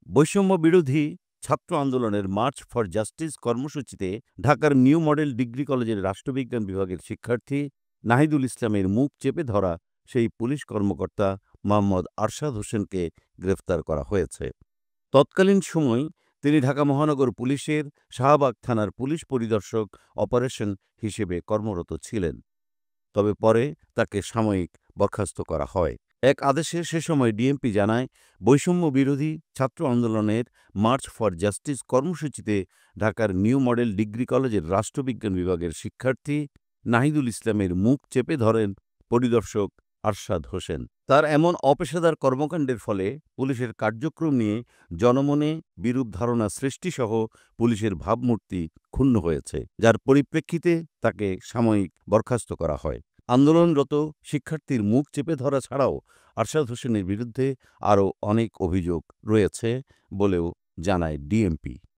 বৈষম্য বিরোধী ছাত্র আন্দোলনের মার্চ ফর জাস্টিস কর্মসূচিতে ঢাকার নিউ মডেল ডিগ্রি কলেজের রাষ্ট্রবিজ্ঞান বিভাগের শিক্ষার্থী নাহিদুল ইসলামের মুখ চেপে ধরা সেই পুলিশ কর্মকর্তা মোহাম্মদ আরশাদ হোসেনকে গ্রেফতার করা হয়েছে। তৎকালীন সময় তিনি ঢাকা মহানগর পুলিশের শাহবাগ থানার পুলিশ পরিদর্শক অপারেশন হিসেবে কর্মরত ছিলেন। তবে পরে তাকে সাময়িক বরখাস্ত করা হয়। এক আদেশে সে সময় ডিএমপি জানায়, বৈষম্য বিরোধী ছাত্র আন্দোলনের মার্চ ফর জাস্টিস কর্মসূচিতে ঢাকার নিউ মডেল ডিগ্রি কলেজের রাষ্ট্রবিজ্ঞান বিভাগের শিক্ষার্থী নাহিদুল ইসলামের মুখ চেপে ধরেন পরিদর্শক আরশাদ হোসেন। তার এমন অপেশাদার কর্মকাণ্ডের ফলে পুলিশের কার্যক্রম নিয়ে জনমনে বিরূপ ধারণা সৃষ্টিসহ পুলিশের ভাবমূর্তি ক্ষুণ্ণ হয়েছে, যার পরিপ্রেক্ষিতে তাকে সাময়িক বরখাস্ত করা হয়। আন্দোলনরত শিক্ষার্থীর মুখ চেপে ধরা ছাড়াও আরশাদ হোসেনের বিরুদ্ধে আরও অনেক অভিযোগ রয়েছে বলেও জানায় ডিএমপি।